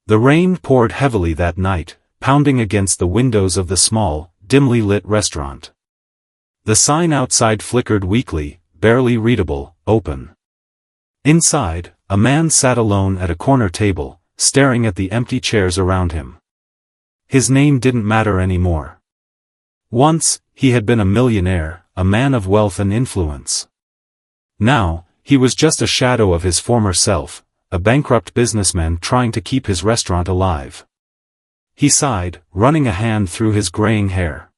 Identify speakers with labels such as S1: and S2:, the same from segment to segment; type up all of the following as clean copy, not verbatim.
S1: The rain poured heavily that night, pounding against the windows of the small, dimly lit restaurant. The sign outside flickered weakly, barely readable, open. Inside, a man sat alone at a corner table, staring at the empty chairs around him. His name didn't matter anymore. Once, he had been a millionaire, a man of wealth and influence. Now, he was just a shadow of his former self, a bankrupt businessman trying to keep his restaurant alive. He sighed, running a hand through his graying hair.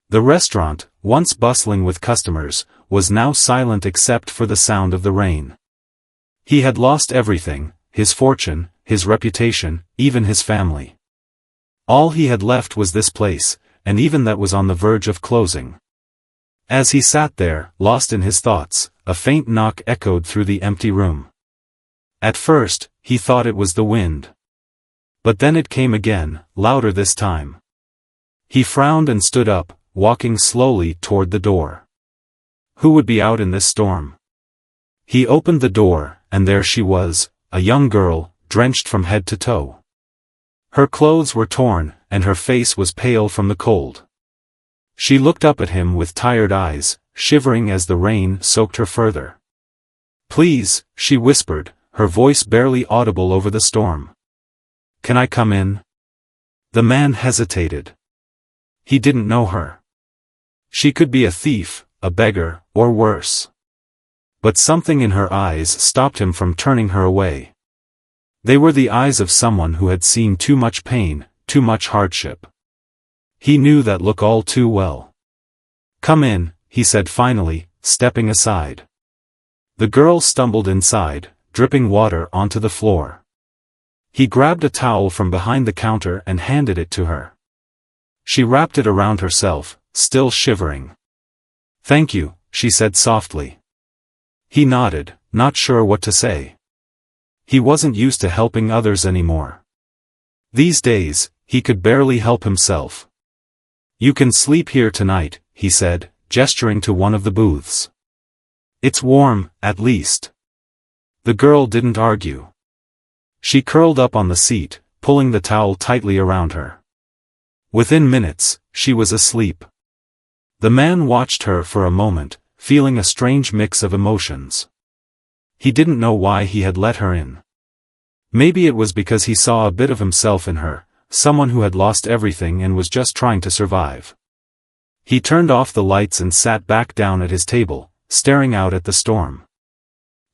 S1: The restaurant, once bustling with customers, was now silent except for the sound of the rain. He had lost everything, his fortune, his reputation, even his family. All he had left was this place, and even that was on the verge of closing. As he sat there, lost in his thoughts, a faint knock echoed through the empty room. At first, he thought it was the wind. But then it came again, louder this time. He frowned and stood up, walking slowly toward the door. Who would be out in this storm? He opened the door, and there she was, a young girl, drenched from head to toe. Her clothes were torn, and her face was pale from the cold. She looked up at him with tired eyes, shivering as the rain soaked her further. "Please," she whispered, her voice barely audible over the storm. "Can I come in?" The man hesitated. He didn't know her. She could be a thief, a beggar, or worse. But something in her eyes stopped him from turning her away. They were the eyes of someone who had seen too much pain, too much hardship. He knew that look all too well. "Come in," he said finally, stepping aside. The girl stumbled inside, dripping water onto the floor. He grabbed a towel from behind the counter and handed it to her. She wrapped it around herself, still shivering. "Thank you," she said softly. He nodded, not sure what to say. He wasn't used to helping others anymore. These days, he could barely help himself. "You can sleep here tonight," he said, gesturing to one of the booths. "It's warm, at least." The girl didn't argue. She curled up on the seat, pulling the towel tightly around her. Within minutes, she was asleep. The man watched her for a moment, feeling a strange mix of emotions. He didn't know why he had let her in. Maybe it was because he saw a bit of himself in her, someone who had lost everything and was just trying to survive. He turned off the lights and sat back down at his table, staring out at the storm.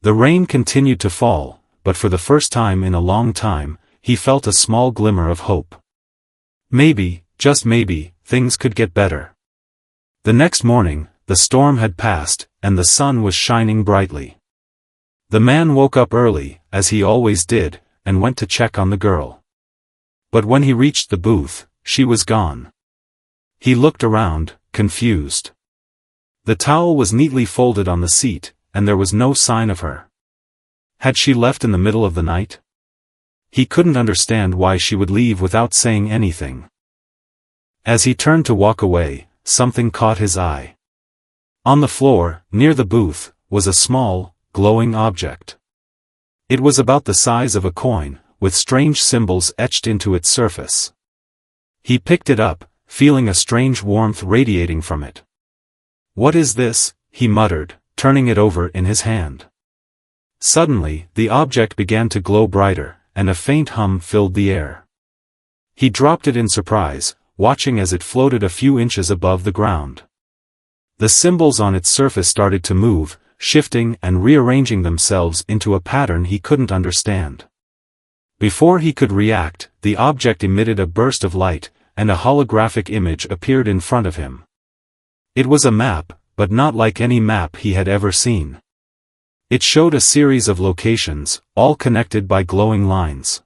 S1: The rain continued to fall, but for the first time in a long time, he felt a small glimmer of hope. Maybe, just maybe, things could get better. The next morning, the storm had passed, and the sun was shining brightly. The man woke up early, as he always did, and went to check on the girl. But when he reached the booth, she was gone. He looked around, confused. The towel was neatly folded on the seat, and there was no sign of her. Had she left in the middle of the night? He couldn't understand why she would leave without saying anything. As he turned to walk away, something caught his eye. On the floor, near the booth, was a small, glowing object. It was about the size of a coin, with strange symbols etched into its surface. He picked it up, feeling a strange warmth radiating from it. "What is this?" he muttered, turning it over in his hand. Suddenly, the object began to glow brighter, and a faint hum filled the air. He dropped it in surprise, watching as it floated a few inches above the ground. The symbols on its surface started to move, shifting and rearranging themselves into a pattern he couldn't understand. Before he could react, the object emitted a burst of light, and a holographic image appeared in front of him. It was a map, but not like any map he had ever seen. It showed a series of locations, all connected by glowing lines.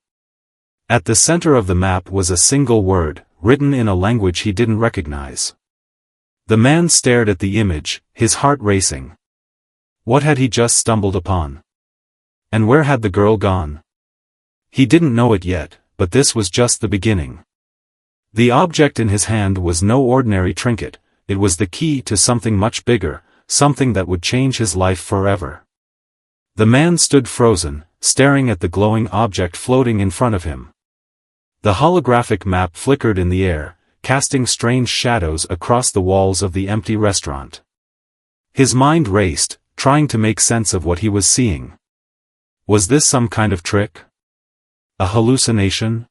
S1: At the center of the map was a single word, written in a language he didn't recognize. The man stared at the image, his heart racing. What had he just stumbled upon? And where had the girl gone? He didn't know it yet, but this was just the beginning. The object in his hand was no ordinary trinket, it was the key to something much bigger, something that would change his life forever. The man stood frozen, staring at the glowing object floating in front of him. The holographic map flickered in the air, casting strange shadows across the walls of the empty restaurant. His mind raced, trying to make sense of what he was seeing. Was this some kind of trick? A hallucination?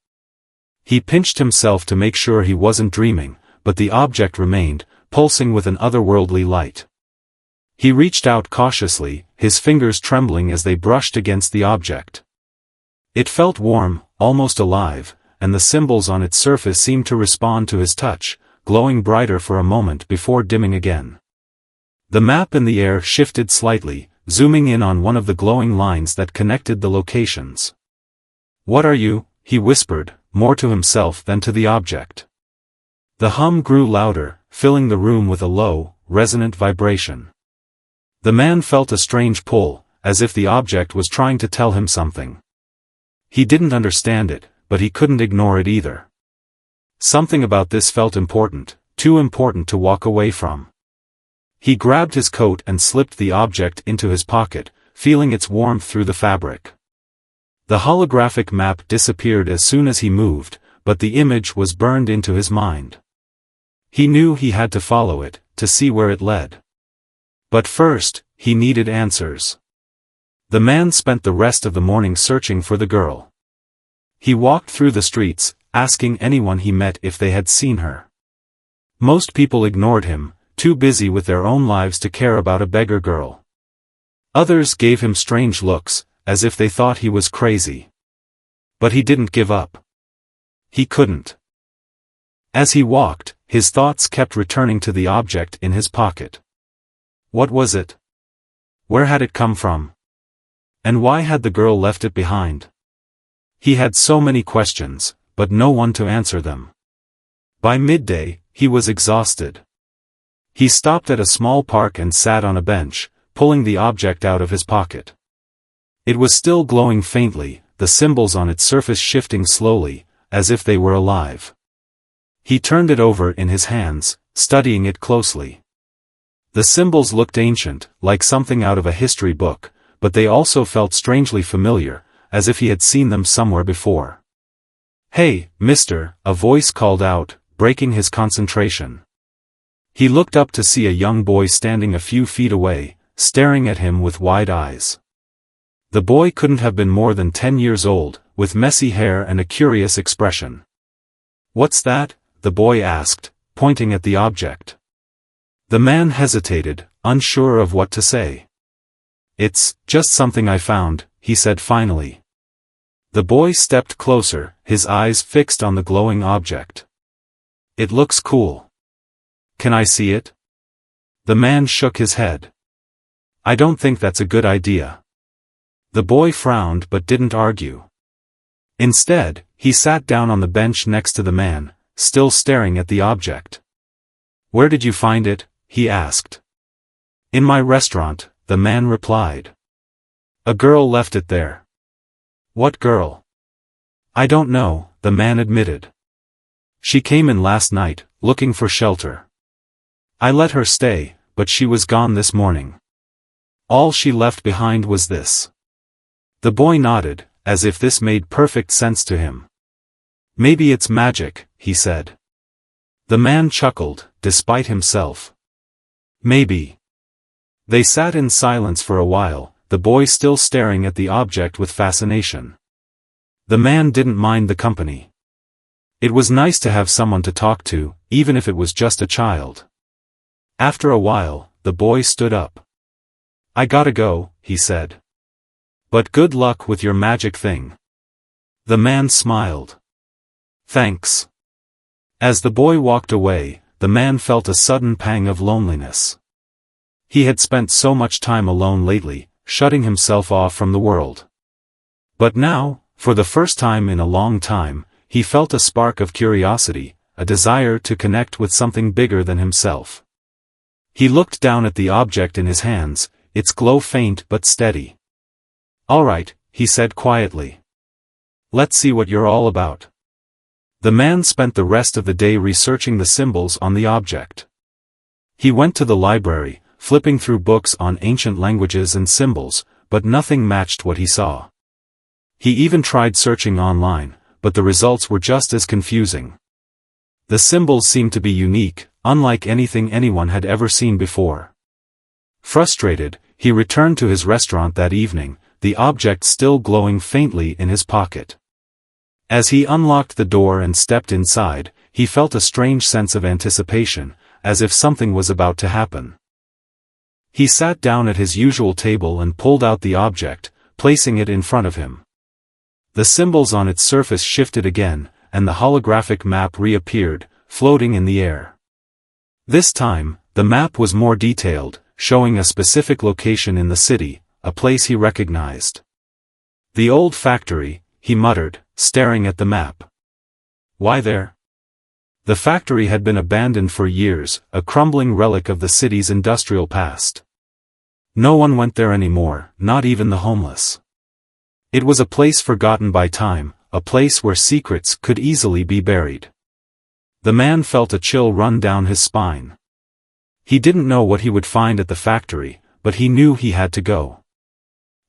S1: He pinched himself to make sure he wasn't dreaming, but the object remained, pulsing with an otherworldly light. He reached out cautiously, his fingers trembling as they brushed against the object. It felt warm, almost alive, and the symbols on its surface seemed to respond to his touch, glowing brighter for a moment before dimming again. The map in the air shifted slightly, zooming in on one of the glowing lines that connected the locations. "What are you?" he whispered, more to himself than to the object. The hum grew louder, filling the room with a low, resonant vibration. The man felt a strange pull, as if the object was trying to tell him something. He didn't understand it, but he couldn't ignore it either. Something about this felt important, too important to walk away from. He grabbed his coat and slipped the object into his pocket, feeling its warmth through the fabric. The holographic map disappeared as soon as he moved, but the image was burned into his mind. He knew he had to follow it, to see where it led. But first, he needed answers. The man spent the rest of the morning searching for the girl. He walked through the streets, asking anyone he met if they had seen her. Most people ignored him, too busy with their own lives to care about a beggar girl. Others gave him strange looks, as if they thought he was crazy. But he didn't give up. He couldn't. As he walked, his thoughts kept returning to the object in his pocket. What was it? Where had it come from? And why had the girl left it behind? He had so many questions, but no one to answer them. By midday, he was exhausted. He stopped at a small park and sat on a bench, pulling the object out of his pocket. It was still glowing faintly, the symbols on its surface shifting slowly, as if they were alive. He turned it over in his hands, studying it closely. The symbols looked ancient, like something out of a history book, but they also felt strangely familiar, as if he had seen them somewhere before. "Hey, mister," a voice called out, breaking his concentration. He looked up to see a young boy standing a few feet away, staring at him with wide eyes. The boy couldn't have been more than 10 years old, with messy hair and a curious expression. "What's that?" the boy asked, pointing at the object. The man hesitated, unsure of what to say. "It's just something I found," he said finally. The boy stepped closer, his eyes fixed on the glowing object. "It looks cool. Can I see it?" The man shook his head. "I don't think that's a good idea." The boy frowned but didn't argue. Instead, he sat down on the bench next to the man, still staring at the object. "Where did you find it?" he asked. "In my restaurant," the man replied. "A girl left it there." "What girl?" "I don't know," the man admitted. "She came in last night, looking for shelter. I let her stay, but she was gone this morning. All she left behind was this." The boy nodded, as if this made perfect sense to him. "Maybe it's magic," he said. The man chuckled, despite himself. "Maybe." They sat in silence for a while, the boy still staring at the object with fascination. The man didn't mind the company. It was nice to have someone to talk to, even if it was just a child. After a while, the boy stood up. "I gotta go," he said. "But good luck with your magic thing." The man smiled. "Thanks." As the boy walked away, the man felt a sudden pang of loneliness. He had spent so much time alone lately, shutting himself off from the world. But now, for the first time in a long time, he felt a spark of curiosity, a desire to connect with something bigger than himself. He looked down at the object in his hands, its glow faint but steady. "All right," he said quietly. "Let's see what you're all about." The man spent the rest of the day researching the symbols on the object. He went to the library, flipping through books on ancient languages and symbols, but nothing matched what he saw. He even tried searching online, but the results were just as confusing. The symbols seemed to be unique, unlike anything anyone had ever seen before. Frustrated, he returned to his restaurant that evening, the object still glowing faintly in his pocket. As he unlocked the door and stepped inside, he felt a strange sense of anticipation, as if something was about to happen. He sat down at his usual table and pulled out the object, placing it in front of him. The symbols on its surface shifted again, and the holographic map reappeared, floating in the air. This time, the map was more detailed, showing a specific location in the city, a place he recognized. "The old factory," he muttered, staring at the map. "Why there?" The factory had been abandoned for years, a crumbling relic of the city's industrial past. No one went there anymore, not even the homeless. It was a place forgotten by time, a place where secrets could easily be buried. The man felt a chill run down his spine. He didn't know what he would find at the factory, but he knew he had to go.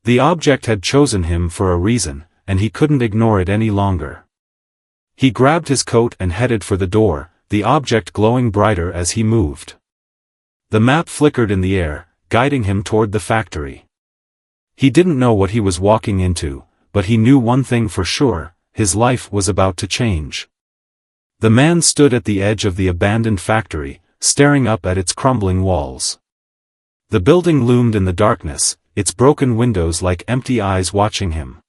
S1: The object had chosen him for a reason, and he couldn't ignore it any longer. He grabbed his coat and headed for the door, the object glowing brighter as he moved. The map flickered in the air, guiding him toward the factory. He didn't know what he was walking into, but he knew one thing for sure: his life was about to change. The man stood at the edge of the abandoned factory, staring up at its crumbling walls. The building loomed in the darkness, its broken windows like empty eyes watching him.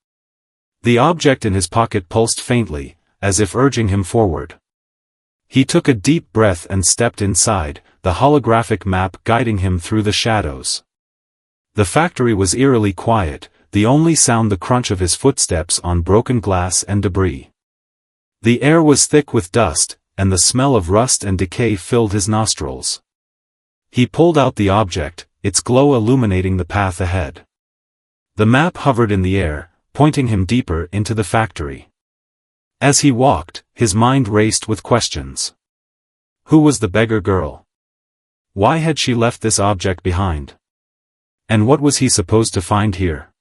S1: The object in his pocket pulsed faintly, as if urging him forward. He took a deep breath and stepped inside, the holographic map guiding him through the shadows. The factory was eerily quiet, the only sound the crunch of his footsteps on broken glass and debris. The air was thick with dust, and the smell of rust and decay filled his nostrils. He pulled out the object, its glow illuminating the path ahead. The map hovered in the air, pointing him deeper into the factory. As he walked, his mind raced with questions. Who was the beggar girl? Why had she left this object behind? And what was he supposed to find here?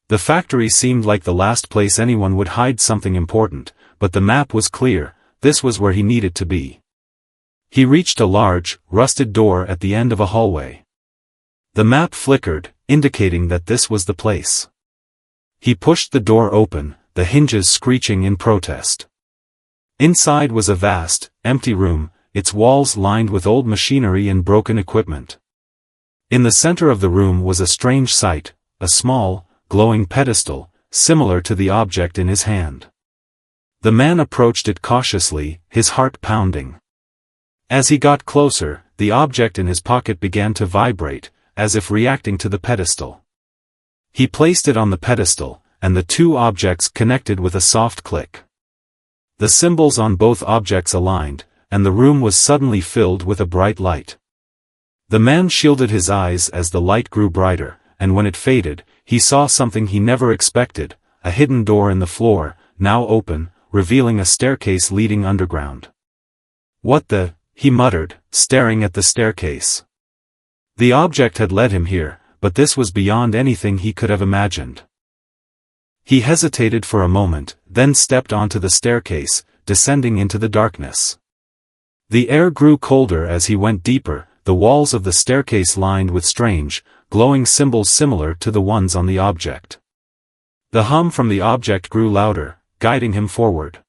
S1: The factory seemed like the last place anyone would hide something important, but the map was clear: this was where he needed to be. He reached a large, rusted door at the end of a hallway. The map flickered, indicating that this was the place. He pushed the door open, the hinges screeching in protest. Inside was a vast, empty room, its walls lined with old machinery and broken equipment. In the center of the room was a strange sight: a small, glowing pedestal, similar to the object in his hand. The man approached it cautiously, his heart pounding. As he got closer, the object in his pocket began to vibrate, as if reacting to the pedestal. He placed it on the pedestal, and the two objects connected with a soft click. The symbols on both objects aligned, and the room was suddenly filled with a bright light. The man shielded his eyes as the light grew brighter, and when it faded, he saw something he never expected: a hidden door in the floor, now open, revealing a staircase leading underground. "What the?" he muttered, staring at the staircase. The object had led him here, but this was beyond anything he could have imagined. He hesitated for a moment, then stepped onto the staircase, descending into the darkness. The air grew colder as he went deeper, the walls of the staircase lined with strange, glowing symbols similar to the ones on the object. The hum from the object grew louder, guiding him forward.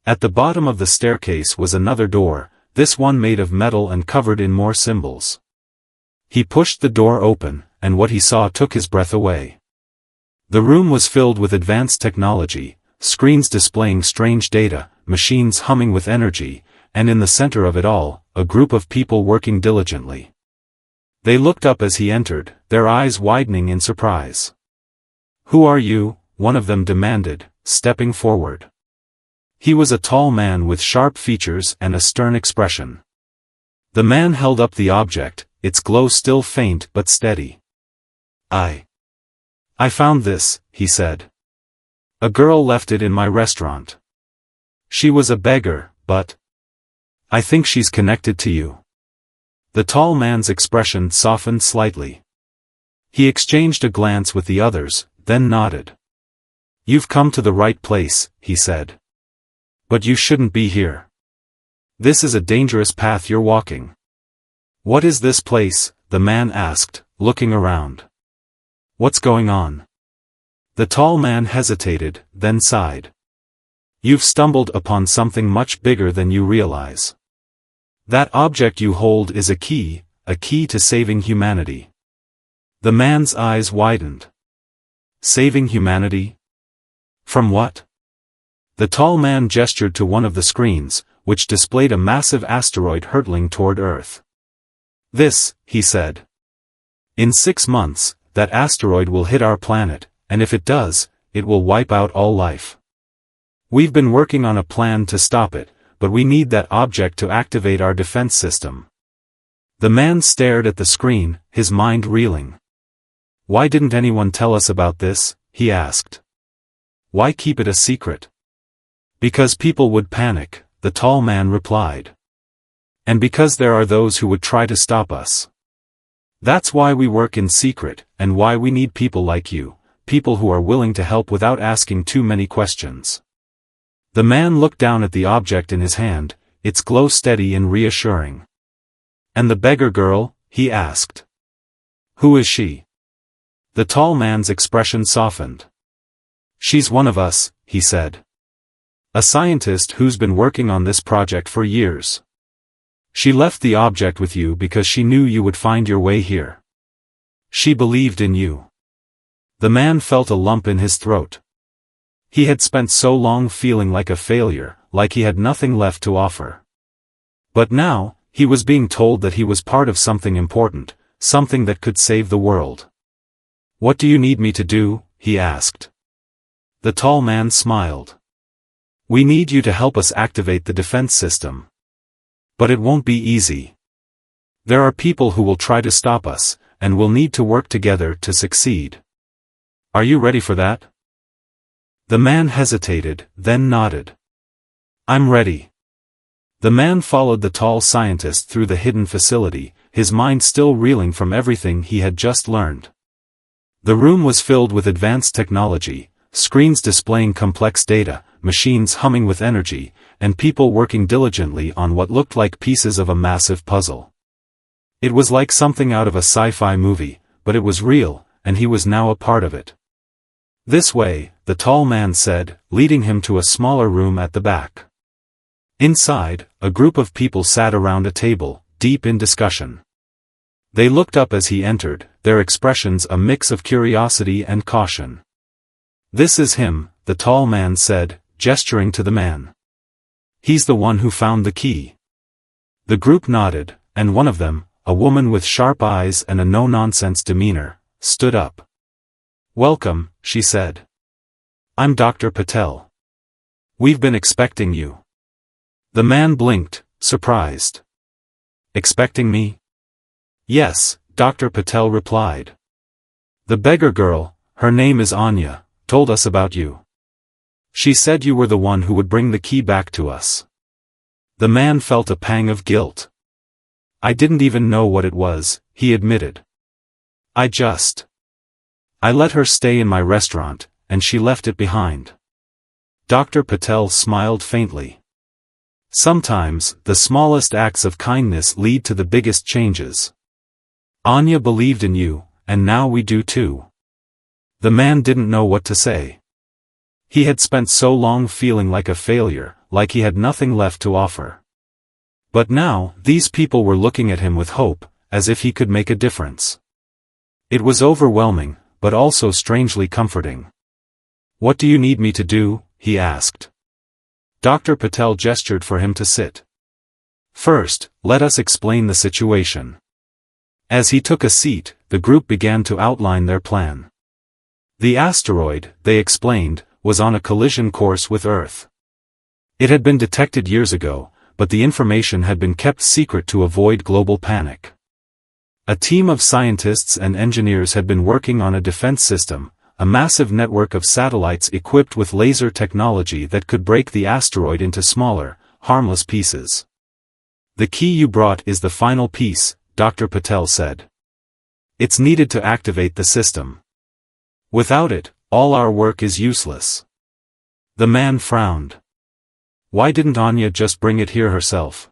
S1: At the bottom of the staircase was another door, this one made of metal and covered in more symbols. He pushed the door open, and what he saw took his breath away. The room was filled with advanced technology, screens displaying strange data, machines humming with energy, and in the center of it all, a group of people working diligently. They looked up as he entered, their eyes widening in surprise. "Who are you?" one of them demanded, stepping forward. He was a tall man with sharp features and a stern expression. The man held up the object, its glow still faint but steady. I found this," he said. "A girl left it in my restaurant. She was a beggar, but I think she's connected to you." The tall man's expression softened slightly. He exchanged a glance with the others, then nodded. You've come to the right place, he said. But you shouldn't be here. This is a dangerous path you're walking. What is this place? The man asked, looking around. What's going on? The tall man hesitated, then sighed. You've stumbled upon something much bigger than you realize. That object you hold is a key to saving humanity. The man's eyes widened. Saving humanity? From what? The tall man gestured to one of the screens, which displayed a massive asteroid hurtling toward Earth. This, he said. In 6 months, that asteroid will hit our planet, and if it does, it will wipe out all life. We've been working on a plan to stop it, but we need that object to activate our defense system. The man stared at the screen, his mind reeling. Why didn't anyone tell us about this? He asked. Why keep it a secret? Because people would panic, the tall man replied. And because there are those who would try to stop us. That's why we work in secret, and why we need people like you, people who are willing to help without asking too many questions. The man looked down at the object in his hand, its glow steady and reassuring. And the beggar girl? He asked. Who is she? The tall man's expression softened. She's one of us, he said. A scientist who's been working on this project for years. She left the object with you because she knew you would find your way here. She believed in you. The man felt a lump in his throat. He had spent so long feeling like a failure, like he had nothing left to offer. But now, he was being told that he was part of something important, something that could save the world. What do you need me to do? He asked. The tall man smiled. We need you to help us activate the defense system. But it won't be easy. There are people who will try to stop us, and we'll need to work together to succeed. Are you ready for that? The man hesitated, then nodded. I'm ready. The man followed the tall scientist through the hidden facility, his mind still reeling from everything he had just learned. The room was filled with advanced technology, screens displaying complex data, machines humming with energy, and people working diligently on what looked like pieces of a massive puzzle. It was like something out of a sci-fi movie, but it was real, and he was now a part of it. This way, the tall man said, leading him to a smaller room at the back. Inside, a group of people sat around a table, deep in discussion. They looked up as he entered, their expressions a mix of curiosity and caution. This is him, the tall man said, gesturing to the man. He's the one who found the key. The group nodded, and one of them, a woman with sharp eyes and a no-nonsense demeanor, stood up. Welcome, she said. I'm Dr. Patel. We've been expecting you. The man blinked, surprised. Expecting me? Yes, Dr. Patel replied. The beggar girl, her name is Anya, told us about you. She said you were the one who would bring the key back to us. The man felt a pang of guilt. I didn't even know what it was, he admitted. I let her stay in my restaurant, and she left it behind. Dr. Patel smiled faintly. Sometimes, the smallest acts of kindness lead to the biggest changes. Anya believed in you, and now we do too. The man didn't know what to say. He had spent so long feeling like a failure, like he had nothing left to offer. But now, these people were looking at him with hope, as if he could make a difference. It was overwhelming, but also strangely comforting. What do you need me to do? He asked. Dr. Patel gestured for him to sit. First, let us explain the situation. As he took a seat, the group began to outline their plan. The asteroid, they explained, was on a collision course with Earth. It had been detected years ago, but the information had been kept secret to avoid global panic. A team of scientists and engineers had been working on a defense system, a massive network of satellites equipped with laser technology that could break the asteroid into smaller, harmless pieces. The key you brought is the final piece, Dr. Patel said. It's needed to activate the system. Without it, all our work is useless. The man frowned. Why didn't Anya just bring it here herself?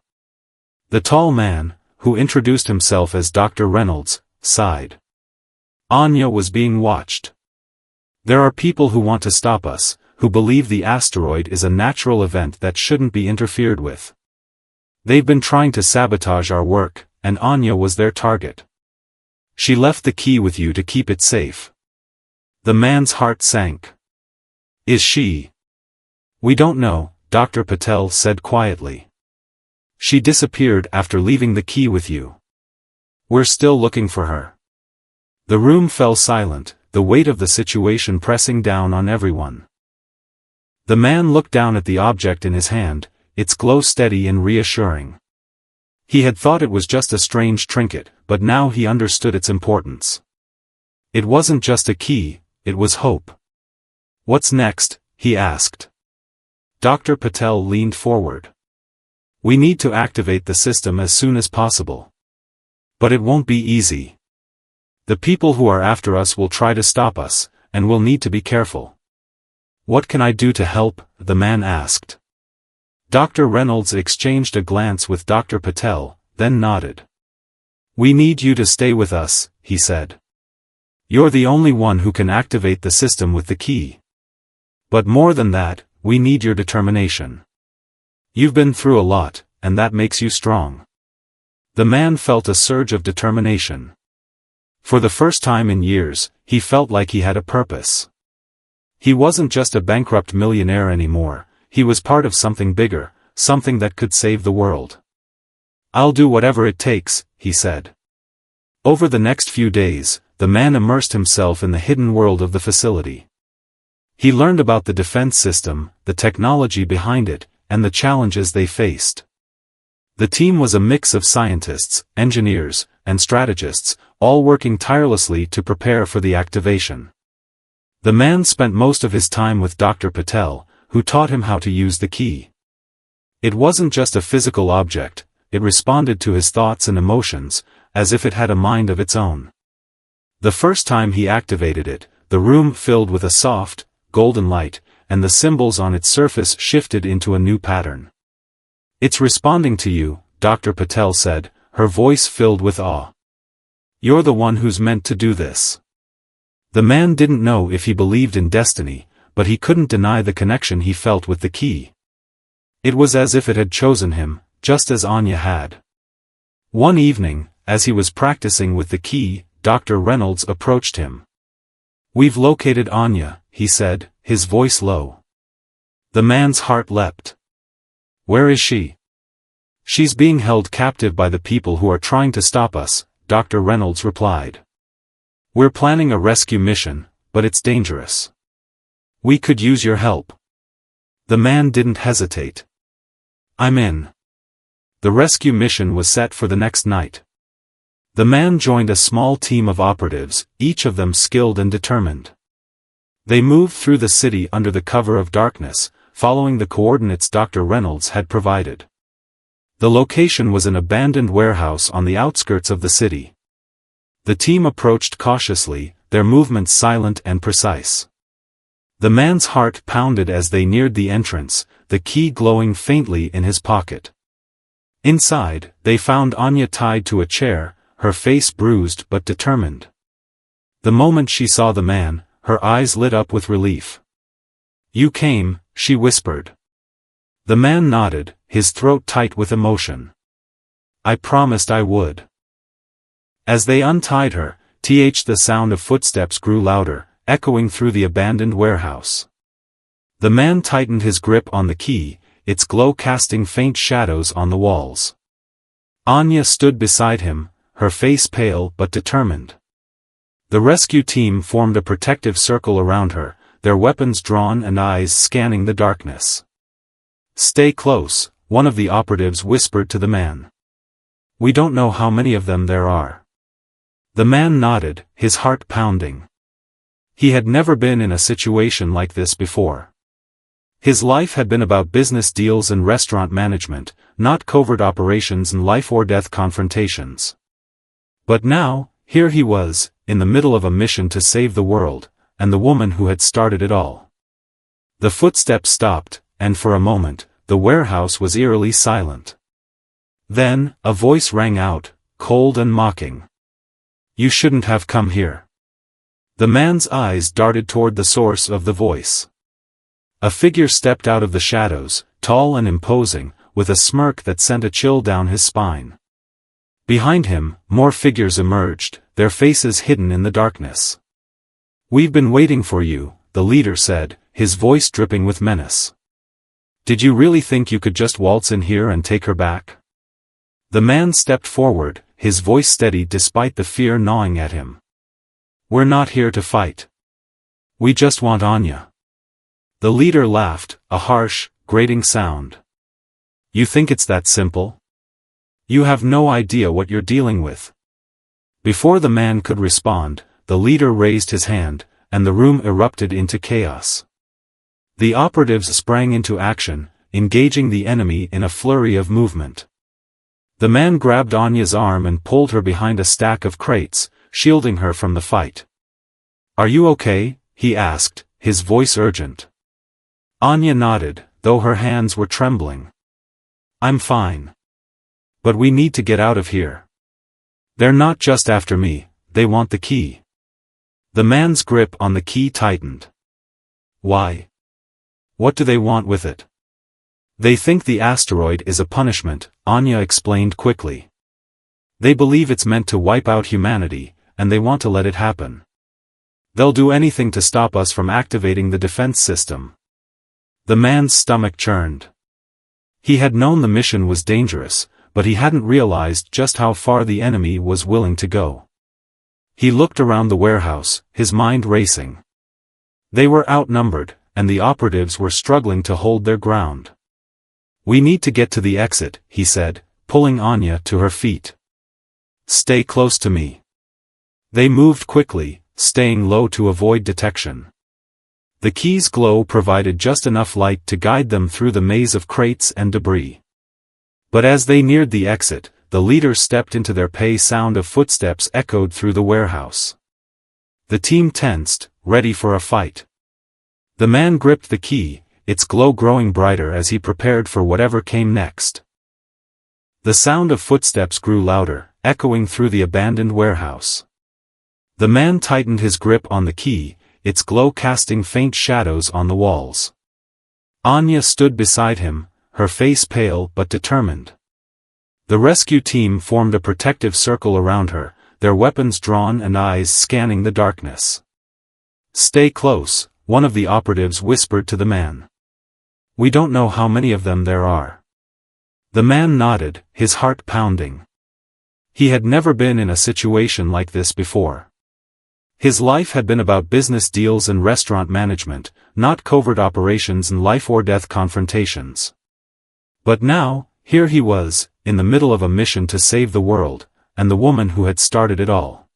S1: The tall man, who introduced himself as Dr. Reynolds, sighed. Anya was being watched. There are people who want to stop us, who believe the asteroid is a natural event that shouldn't be interfered with. They've been trying to sabotage our work, and Anya was their target. She left the key with you to keep it safe. The man's heart sank. Is she? We don't know, Dr. Patel said quietly. She disappeared after leaving the key with you. We're still looking for her. The room fell silent, the weight of the situation pressing down on everyone. The man looked down at the object in his hand, its glow steady and reassuring. He had thought it was just a strange trinket, but now he understood its importance. It wasn't just a key, it was hope. What's next? He asked. Dr. Patel leaned forward. We need to activate the system as soon as possible. But it won't be easy. The people who are after us will try to stop us, and we'll need to be careful. What can I do to help? The man asked. Dr. Reynolds exchanged a glance with Dr. Patel, then nodded. We need you to stay with us, he said. You're the only one who can activate the system with the key. But more than that, we need your determination. You've been through a lot, and that makes you strong. The man felt a surge of determination. For the first time in years, he felt like he had a purpose. He wasn't just a bankrupt millionaire anymore, he was part of something bigger, something that could save the world. I'll do whatever it takes, he said. Over the next few days, the man immersed himself in the hidden world of the facility. He learned about the defense system, the technology behind it, and the challenges they faced. The team was a mix of scientists, engineers, and strategists, all working tirelessly to prepare for the activation. The man spent most of his time with Dr. Patel, who taught him how to use the key. It wasn't just a physical object, it responded to his thoughts and emotions, as if it had a mind of its own. The first time he activated it, the room filled with a soft, golden light, and the symbols on its surface shifted into a new pattern. It's responding to you, Dr. Patel said, her voice filled with awe. You're the one who's meant to do this. The man didn't know if he believed in destiny, but he couldn't deny the connection he felt with the key. It was as if it had chosen him, just as Anya had. One evening, as he was practicing with the key, Dr. Reynolds approached him. We've located Anya, he said, his voice low. The man's heart leapt. Where is she? She's being held captive by the people who are trying to stop us, Dr. Reynolds replied. We're planning a rescue mission, but it's dangerous. We could use your help. The man didn't hesitate. I'm in. The rescue mission was set for the next night. The man joined a small team of operatives, each of them skilled and determined. They moved through the city under the cover of darkness, following the coordinates Dr. Reynolds had provided. The location was an abandoned warehouse on the outskirts of the city. The team approached cautiously, their movements silent and precise. The man's heart pounded as they neared the entrance, the key glowing faintly in his pocket. Inside, they found Anya tied to a chair, her face bruised but determined. The moment she saw the man, her eyes lit up with relief. You came, she whispered. The man nodded, his throat tight with emotion. I promised I would. As they untied her, the sound of footsteps grew louder, echoing through the abandoned warehouse. The man tightened his grip on the key, its glow casting faint shadows on the walls. Anya stood beside him, her face pale but determined. The rescue team formed a protective circle around her, their weapons drawn and eyes scanning the darkness. Stay close, one of the operatives whispered to the man. We don't know how many of them there are. The man nodded, his heart pounding. He had never been in a situation like this before. His life had been about business deals and restaurant management, not covert operations and life-or-death confrontations. But now, here he was, in the middle of a mission to save the world, and the woman who had started it all. The footsteps stopped, and for a moment, the warehouse was eerily silent. Then, a voice rang out, cold and mocking. "You shouldn't have come here." The man's eyes darted toward the source of the voice. A figure stepped out of the shadows, tall and imposing, with a smirk that sent a chill down his spine. Behind him, more figures emerged, their faces hidden in the darkness. "We've been waiting for you," the leader said, his voice dripping with menace. "Did you really think you could just waltz in here and take her back?" The man stepped forward, his voice steady despite the fear gnawing at him. "We're not here to fight. We just want Anya." The leader laughed, a harsh, grating sound. "You think it's that simple? You have no idea what you're dealing with." Before the man could respond, the leader raised his hand, and the room erupted into chaos. The operatives sprang into action, engaging the enemy in a flurry of movement. The man grabbed Anya's arm and pulled her behind a stack of crates, shielding her from the fight. "Are you okay?" he asked, his voice urgent. Anya nodded, though her hands were trembling. "I'm fine. But we need to get out of here. They're not just after me, they want the key." The man's grip on the key tightened. "Why? What do they want with it?" "They think the asteroid is a punishment," Anya explained quickly. "They believe it's meant to wipe out humanity, and they want to let it happen. They'll do anything to stop us from activating the defense system." The man's stomach churned. He had known the mission was dangerous, but he hadn't realized just how far the enemy was willing to go. He looked around the warehouse, his mind racing. They were outnumbered, and the operatives were struggling to hold their ground. "We need to get to the exit," he said, pulling Anya to her feet. "Stay close to me." They moved quickly, staying low to avoid detection. The key's glow provided just enough light to guide them through the maze of crates and debris. But as they neared the exit, the leader stepped into their pace. Sound of footsteps echoed through the warehouse. The team tensed, ready for a fight. The man gripped the key, its glow growing brighter as he prepared for whatever came next. The sound of footsteps grew louder, echoing through the abandoned warehouse. The man tightened his grip on the key, its glow casting faint shadows on the walls. Anya stood beside him, her face pale but determined. The rescue team formed a protective circle around her, their weapons drawn and eyes scanning the darkness. "Stay close," one of the operatives whispered to the man. "We don't know how many of them there are." The man nodded, his heart pounding. He had never been in a situation like this before. His life had been about business deals and restaurant management, not covert operations and life-or-death confrontations. But now, here he was, in the middle of a mission to save the world, and the woman who had started it all.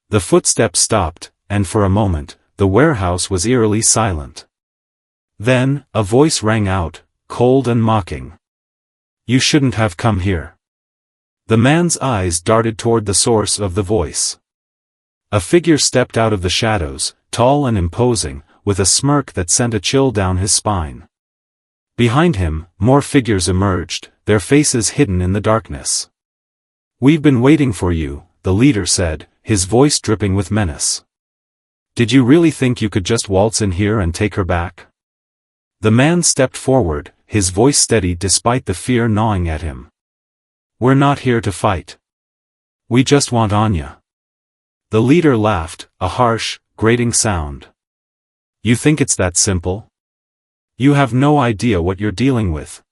S1: The footsteps stopped, and for a moment, the warehouse was eerily silent. Then, a voice rang out, cold and mocking. "You shouldn't have come here." The man's eyes darted toward the source of the voice. A figure stepped out of the shadows, tall and imposing, with a smirk that sent a chill down his spine. Behind him, more figures emerged, their faces hidden in the darkness. "We've been waiting for you," the leader said, his voice dripping with menace. "Did you really think you could just waltz in here and take her back?" The man stepped forward, his voice steady despite the fear gnawing at him. "We're not here to fight. We just want Anya." The leader laughed, a harsh, grating sound. "You think it's that simple? You have no idea what you're dealing with."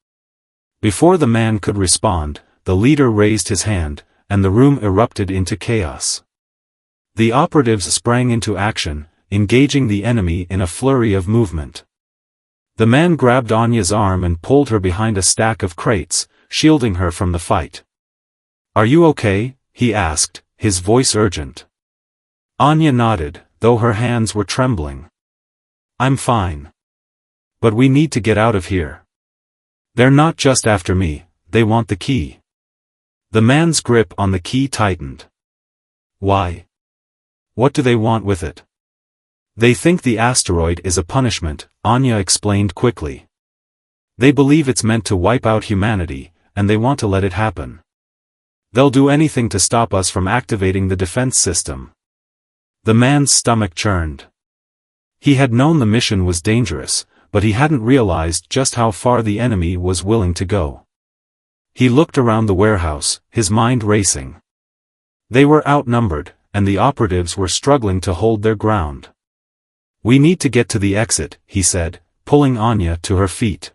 S1: Before the man could respond, the leader raised his hand, and the room erupted into chaos. The operatives sprang into action, engaging the enemy in a flurry of movement. The man grabbed Anya's arm and pulled her behind a stack of crates, shielding her from the fight. "Are you okay?" he asked, his voice urgent. Anya nodded, though her hands were trembling. "I'm fine. But we need to get out of here. They're not just after me, they want the key." The man's grip on the key tightened. "Why? What do they want with it?" They think the asteroid is a punishment, Anya explained quickly. They believe it's meant to wipe out humanity, and they want to let it happen. They'll do anything to stop us from activating the defense system. The man's stomach churned. He had known the mission was dangerous, but he hadn't realized just how far the enemy was willing to go. He looked around the warehouse, his mind racing. They were outnumbered, and the operatives were struggling to hold their ground. "We need to get to the exit," he said, pulling Anya to her feet.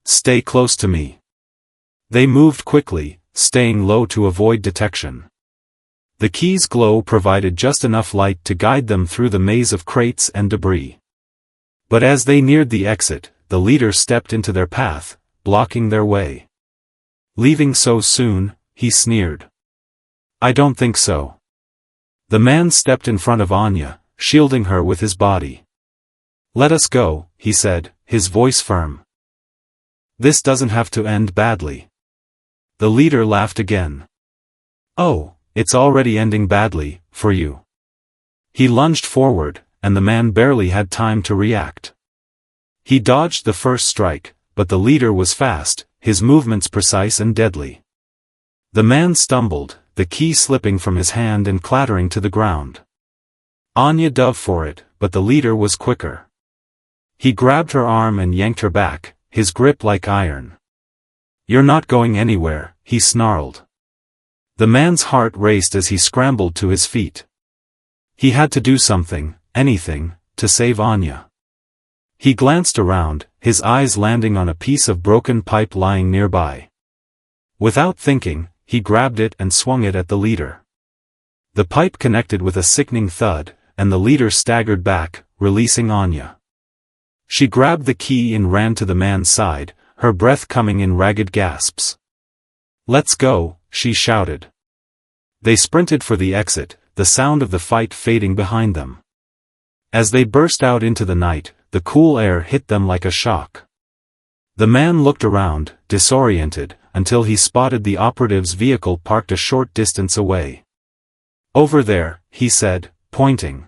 S1: "Stay close to me." They moved quickly, staying low to avoid detection. The key's glow provided just enough light to guide them through the maze of crates and debris. But as they neared the exit, the leader stepped into their path, blocking their way. "Leaving so soon?" he sneered. "I don't think so." The man stepped in front of Anya, shielding her with his body. "Let us go," he said, his voice firm. "This doesn't have to end badly." The leader laughed again. "Oh, it's already ending badly, for you." He lunged forward, and the man barely had time to react. He dodged the first strike, but the leader was fast, his movements precise and deadly. The man stumbled, the key slipping from his hand and clattering to the ground. Anya dove for it, but the leader was quicker. He grabbed her arm and yanked her back, his grip like iron. "You're not going anywhere," he snarled. The man's heart raced as he scrambled to his feet. He had to do something, anything, to save Anya. He glanced around, his eyes landing on a piece of broken pipe lying nearby. Without thinking, he grabbed it and swung it at the leader. The pipe connected with a sickening thud, and the leader staggered back, releasing Anya. She grabbed the key and ran to the man's side, her breath coming in ragged gasps. "Let's go," she shouted. They sprinted for the exit, the sound of the fight fading behind them. As they burst out into the night, the cool air hit them like a shock. The man looked around, disoriented, until he spotted the operative's vehicle parked a short distance away. "Over there," he said, pointing.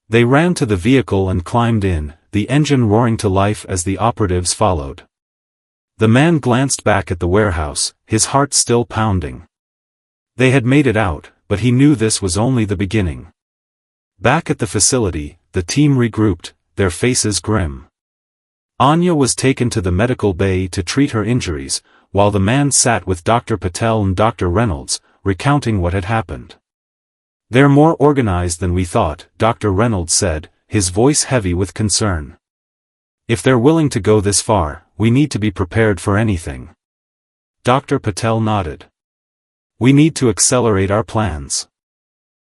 S1: They ran to the vehicle and climbed in, the engine roaring to life as the operatives followed. The man glanced back at the warehouse, his heart still pounding. They had made it out, but he knew this was only the beginning. Back at the facility, the team regrouped, their faces grim. Anya was taken to the medical bay to treat her injuries, while the man sat with Dr. Patel and Dr. Reynolds, recounting what had happened. "They're more organized than we thought," Dr. Reynolds said, his voice heavy with concern. "If they're willing to go this far, we need to be prepared for anything." Dr. Patel nodded. "We need to accelerate our plans.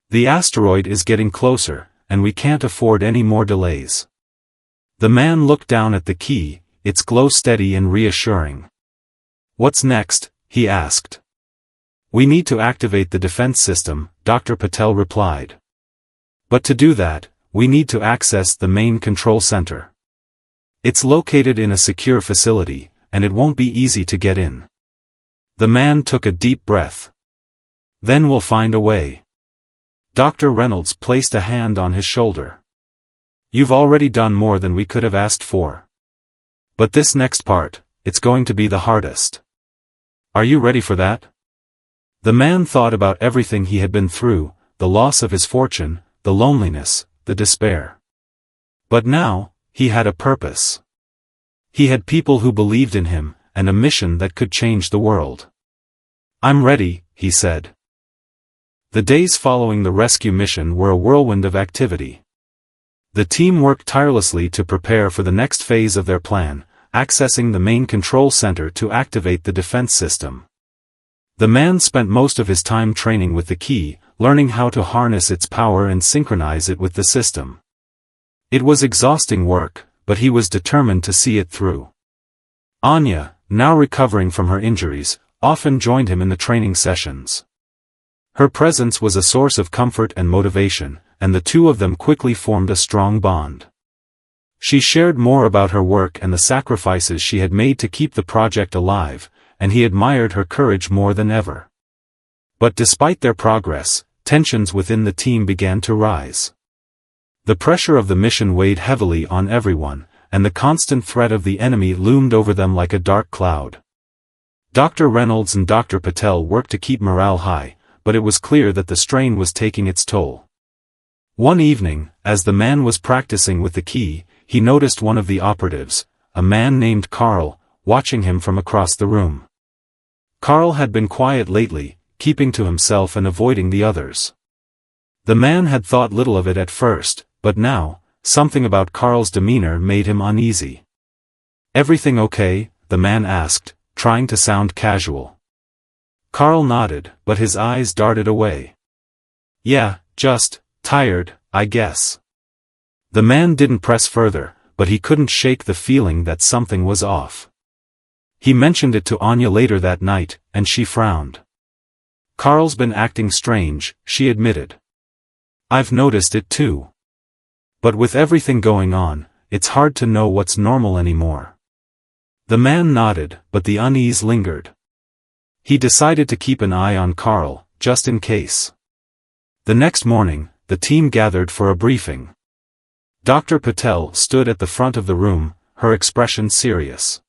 S1: The asteroid is getting closer, and we can't afford any more delays." The man looked down at the key, its glow steady and reassuring. "What's next?" he asked. "We need to activate the defense system," Dr. Patel replied. "But to do that, we need to access the main control center. It's located in a secure facility, and it won't be easy to get in." The man took a deep breath. "Then we'll find a way." Dr. Reynolds placed a hand on his shoulder. "You've already done more than we could have asked for. But this next part, it's going to be the hardest. Are you ready for that?" The man thought about everything he had been through, the loss of his fortune, the loneliness, the despair. But now, he had a purpose. He had people who believed in him, and a mission that could change the world. "I'm ready," he said. The days following the rescue mission were a whirlwind of activity. The team worked tirelessly to prepare for the next phase of their plan, accessing the main control center to activate the defense system. The man spent most of his time training with the key, learning how to harness its power and synchronize it with the system. It was exhausting work, but he was determined to see it through. Anya, now recovering from her injuries, often joined him in the training sessions. Her presence was a source of comfort and motivation, and the two of them quickly formed a strong bond. She shared more about her work and the sacrifices she had made to keep the project alive, and he admired her courage more than ever. But despite their progress, tensions within the team began to rise. The pressure of the mission weighed heavily on everyone, and the constant threat of the enemy loomed over them like a dark cloud. Dr. Reynolds and Dr. Patel worked to keep morale high, but it was clear that the strain was taking its toll. One evening, as the man was practicing with the key, he noticed one of the operatives, a man named Carl, watching him from across the room. Carl had been quiet lately, keeping to himself and avoiding the others. The man had thought little of it at first, but now, something about Carl's demeanor made him uneasy. "Everything okay?" the man asked, trying to sound casual. Carl nodded, but his eyes darted away. "Yeah, just tired, I guess." The man didn't press further, but he couldn't shake the feeling that something was off. He mentioned it to Anya later that night, and she frowned. "Carl's been acting strange," she admitted. "I've noticed it too. But with everything going on, it's hard to know what's normal anymore." The man nodded, but the unease lingered. He decided to keep an eye on Carl, just in case. The next morning, the team gathered for a briefing. Dr. Patel stood at the front of the room, her expression serious.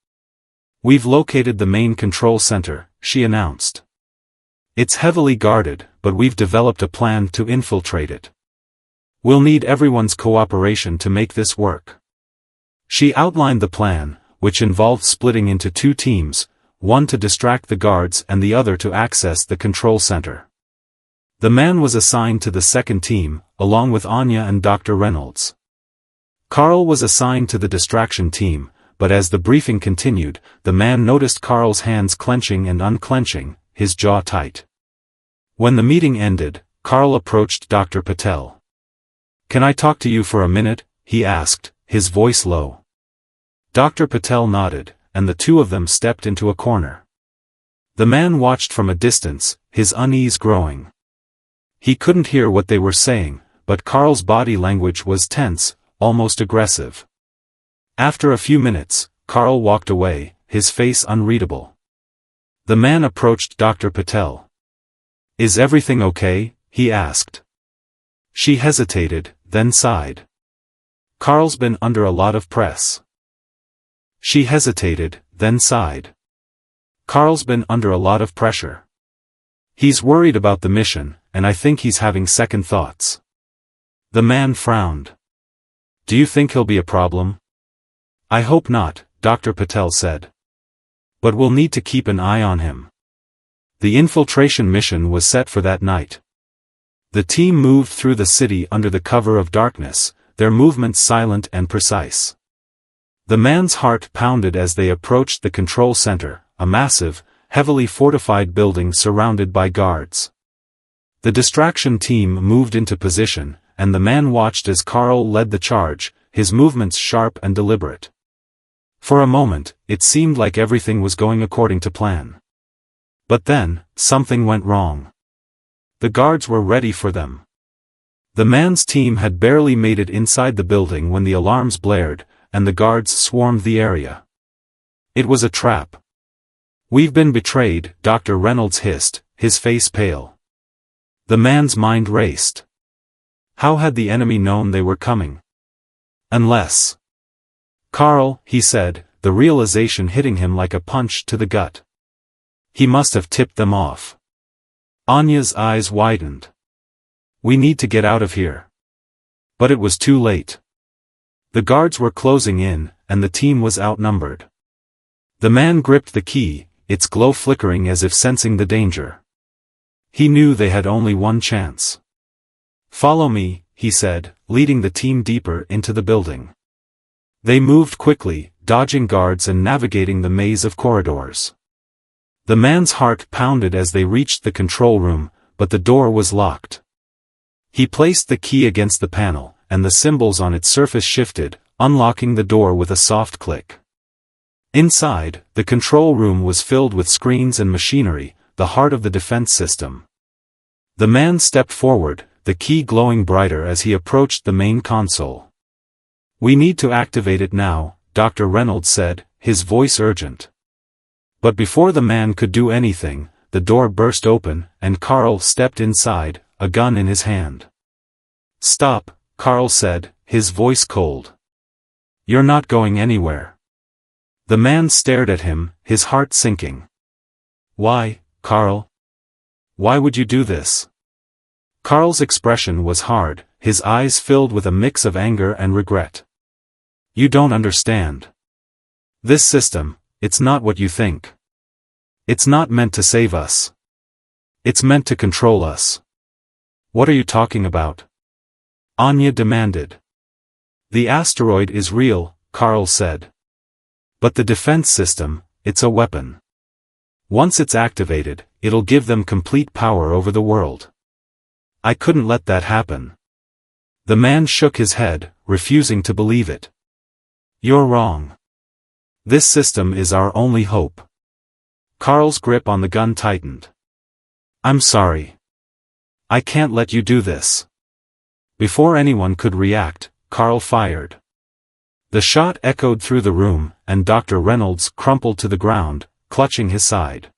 S1: "We've located the main control center," she announced. "It's heavily guarded, but we've developed a plan to infiltrate it. We'll need everyone's cooperation to make this work." She outlined the plan, which involved splitting into two teams, one to distract the guards and the other to access the control center. The man was assigned to the second team, along with Anya and Dr. Reynolds. Carl was assigned to the distraction team, but as the briefing continued, the man noticed Carl's hands clenching and unclenching, his jaw tight. When the meeting ended, Carl approached Dr. Patel. "Can I talk to you for a minute?" he asked, his voice low. Dr. Patel nodded, and the two of them stepped into a corner. The man watched from a distance, his unease growing. He couldn't hear what they were saying, but Carl's body language was tense, almost aggressive. After a few minutes, Carl walked away, his face unreadable. The man approached Dr. Patel. "Is everything okay?" he asked. She hesitated, then sighed. "Carl's been under a lot of press." She hesitated, then sighed. "Carl's been under a lot of pressure. He's worried about the mission, and I think he's having second thoughts." The man frowned. "Do you think he'll be a problem?" "I hope not," Dr. Patel said. "But we'll need to keep an eye on him." The infiltration mission was set for that night. The team moved through the city under the cover of darkness, their movements silent and precise. The man's heart pounded as they approached the control center, a massive, heavily fortified building surrounded by guards. The distraction team moved into position, and the man watched as Carl led the charge, his movements sharp and deliberate. For a moment, it seemed like everything was going according to plan. But then, something went wrong. The guards were ready for them. The man's team had barely made it inside the building when the alarms blared, and the guards swarmed the area. It was a trap. "We've been betrayed," Dr. Reynolds hissed, his face pale. The man's mind raced. How had the enemy known they were coming? "Unless—" "Carl," he said, the realization hitting him like a punch to the gut. He must have tipped them off. Anya's eyes widened. "We need to get out of here." But it was too late. The guards were closing in, and the team was outnumbered. The man gripped the key, its glow flickering as if sensing the danger. He knew they had only one chance. "Follow me," he said, leading the team deeper into the building. They moved quickly, dodging guards and navigating the maze of corridors. The man's heart pounded as they reached the control room, but the door was locked. He placed the key against the panel, and the symbols on its surface shifted, unlocking the door with a soft click. Inside, the control room was filled with screens and machinery, the heart of the defense system. The man stepped forward, the key glowing brighter as he approached the main console. "We need to activate it now," Dr. Reynolds said, his voice urgent. But before the man could do anything, the door burst open, and Carl stepped inside, a gun in his hand. "Stop," Carl said, his voice cold. You're not going anywhere. The man stared at him, his heart sinking. Why, Carl? Why would you do this? Carl's expression was hard, his eyes filled with a mix of anger and regret. You don't understand. This system, it's not what you think. It's not meant to save us. It's meant to control us. What are you talking about? Anya demanded. The asteroid is real, Carl said. But the defense system, it's a weapon. Once it's activated, it'll give them complete power over the world. I couldn't let that happen. The man shook his head, refusing to believe it. You're wrong. This system is our only hope. Carl's grip on the gun tightened. I'm sorry. I can't let you do this. Before anyone could react, Carl fired. The shot echoed through the room, and Dr. Reynolds crumpled to the ground, clutching his side.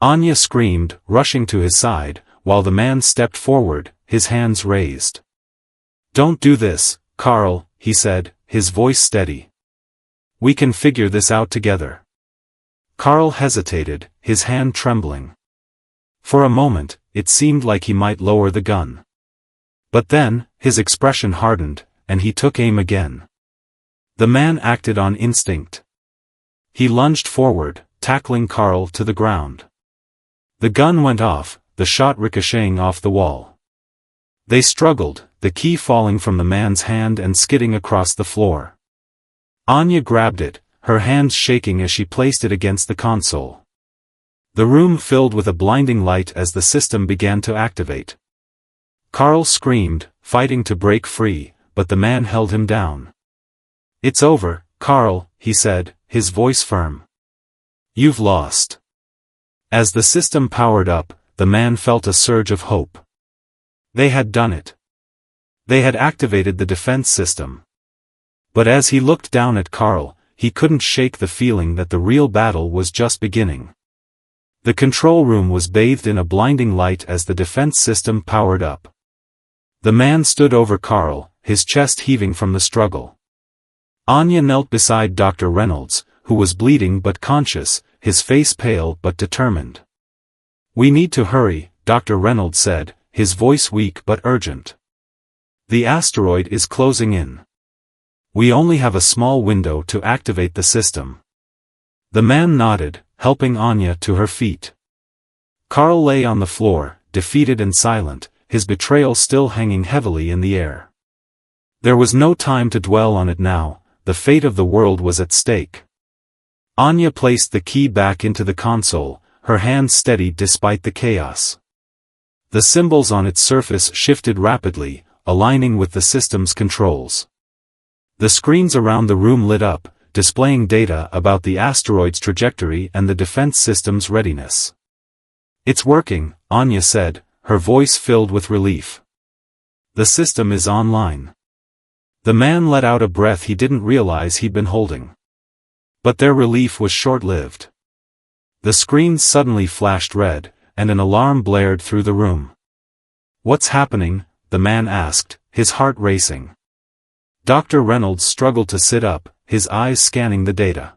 S1: Anya screamed, rushing to his side, while the man stepped forward, his hands raised. Don't do this, Carl, he said, his voice steady. We can figure this out together. Carl hesitated, his hand trembling. For a moment, it seemed like he might lower the gun. But then, his expression hardened, and he took aim again. The man acted on instinct. He lunged forward, tackling Carl to the ground. The gun went off, the shot ricocheting off the wall. They struggled, the key falling from the man's hand and skidding across the floor. Anya grabbed it, her hands shaking as she placed it against the console. The room filled with a blinding light as the system began to activate. Carl screamed, fighting to break free, but the man held him down. It's over, Carl, he said, his voice firm. You've lost. As the system powered up, the man felt a surge of hope. They had done it. They had activated the defense system. But as he looked down at Carl, he couldn't shake the feeling that the real battle was just beginning. The control room was bathed in a blinding light as the defense system powered up. The man stood over Carl, his chest heaving from the struggle. Anya knelt beside Dr. Reynolds, who was bleeding but conscious, his face pale but determined. We need to hurry, Dr. Reynolds said, his voice weak but urgent. The asteroid is closing in. We only have a small window to activate the system. The man nodded, helping Anya to her feet. Carl lay on the floor, defeated and silent, his betrayal still hanging heavily in the air. There was no time to dwell on it now, the fate of the world was at stake. Anya placed the key back into the console, her hands steady despite the chaos. The symbols on its surface shifted rapidly, aligning with the system's controls. The screens around the room lit up, displaying data about the asteroid's trajectory and the defense system's readiness. It's working, Anya said, her voice filled with relief. The system is online. The man let out a breath he didn't realize he'd been holding. But their relief was short-lived. The screens suddenly flashed red, and an alarm blared through the room. What's happening? The man asked, his heart racing. Dr. Reynolds struggled to sit up, his eyes scanning the data.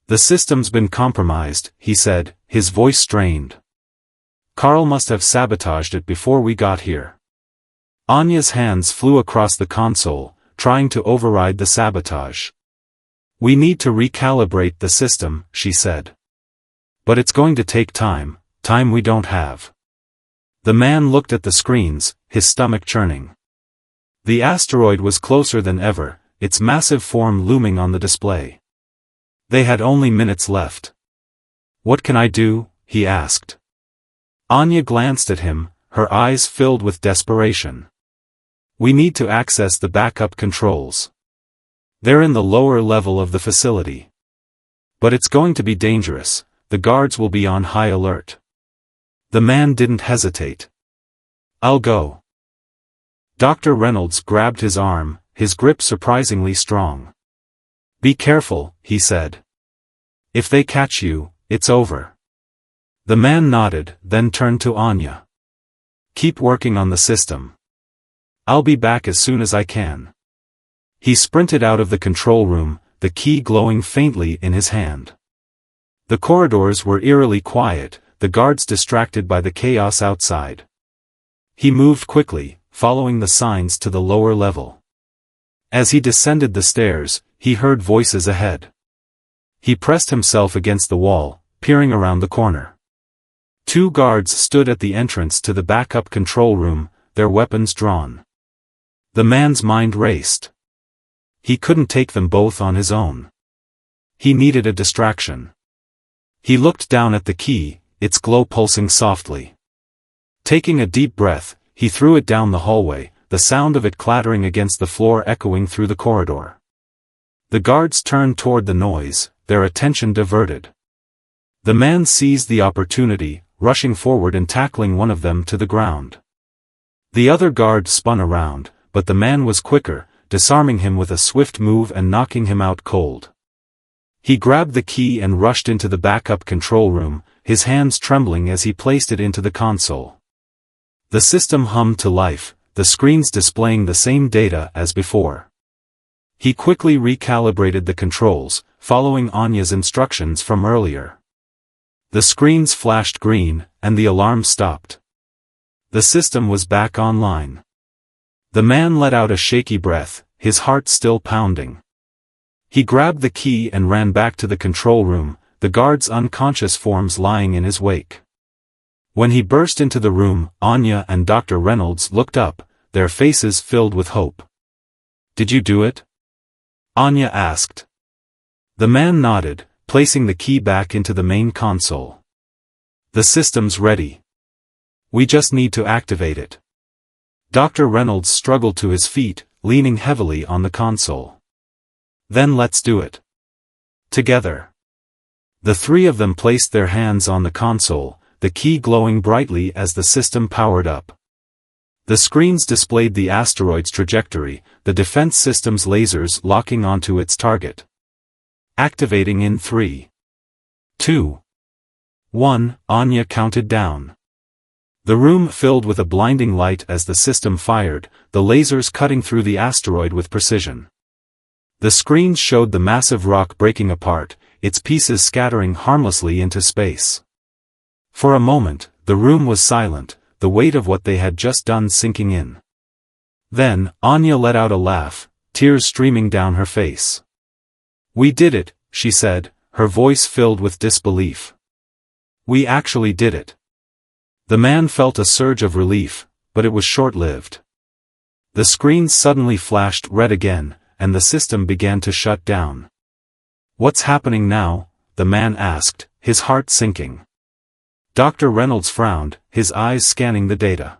S1: The system's been compromised, he said, his voice strained. Carl must have sabotaged it before we got here. Anya's hands flew across the console, trying to override the sabotage. We need to recalibrate the system, she said. But it's going to take time we don't have. The man looked at the screens, his stomach churning. The asteroid was closer than ever, its massive form looming on the display. They had only minutes left. What can I do? He asked. Anya glanced at him, her eyes filled with desperation. We need to access the backup controls. They're in the lower level of the facility. But it's going to be dangerous, the guards will be on high alert. The man didn't hesitate. I'll go. Dr. Reynolds grabbed his arm, his grip surprisingly strong. Be careful, he said. If they catch you, it's over. The man nodded, then turned to Anya. Keep working on the system. I'll be back as soon as I can. He sprinted out of the control room, the key glowing faintly in his hand. The corridors were eerily quiet, the guards distracted by the chaos outside. He moved quickly, following the signs to the lower level. As he descended the stairs, he heard voices ahead. He pressed himself against the wall, peering around the corner. 2 guards stood at the entrance to the backup control room, their weapons drawn. The man's mind raced. He couldn't take them both on his own. He needed a distraction. He looked down at the key, its glow pulsing softly. Taking a deep breath, he threw it down the hallway, the sound of it clattering against the floor echoing through the corridor. The guards turned toward the noise, their attention diverted. The man seized the opportunity, rushing forward and tackling one of them to the ground. The other guard spun around, but the man was quicker, disarming him with a swift move and knocking him out cold. He grabbed the key and rushed into the backup control room, his hands trembling as he placed it into the console. The system hummed to life, the screens displaying the same data as before. He quickly recalibrated the controls, following Anya's instructions from earlier. The screens flashed green, and the alarm stopped. The system was back online. The man let out a shaky breath, his heart still pounding. He grabbed the key and ran back to the control room, the guard's unconscious forms lying in his wake. When he burst into the room, Anya and Dr. Reynolds looked up, their faces filled with hope. "Did you do it?" Anya asked. The man nodded, placing the key back into the main console. "The system's ready. We just need to activate it." Dr. Reynolds struggled to his feet, leaning heavily on the console. "Then let's do it. Together." The 3 of them placed their hands on the console, the key glowing brightly as the system powered up. The screens displayed the asteroid's trajectory, the defense system's lasers locking onto its target. Activating in 3, 2, 1, Anya counted down. The room filled with a blinding light as the system fired, the lasers cutting through the asteroid with precision. The screens showed the massive rock breaking apart, its pieces scattering harmlessly into space. For a moment, the room was silent, the weight of what they had just done sinking in. Then, Anya let out a laugh, tears streaming down her face. "We did it," she said, her voice filled with disbelief. "We actually did it." The man felt a surge of relief, but it was short-lived. The screens suddenly flashed red again, and the system began to shut down. "What's happening now?" the man asked, his heart sinking. Dr. Reynolds frowned, his eyes scanning the data.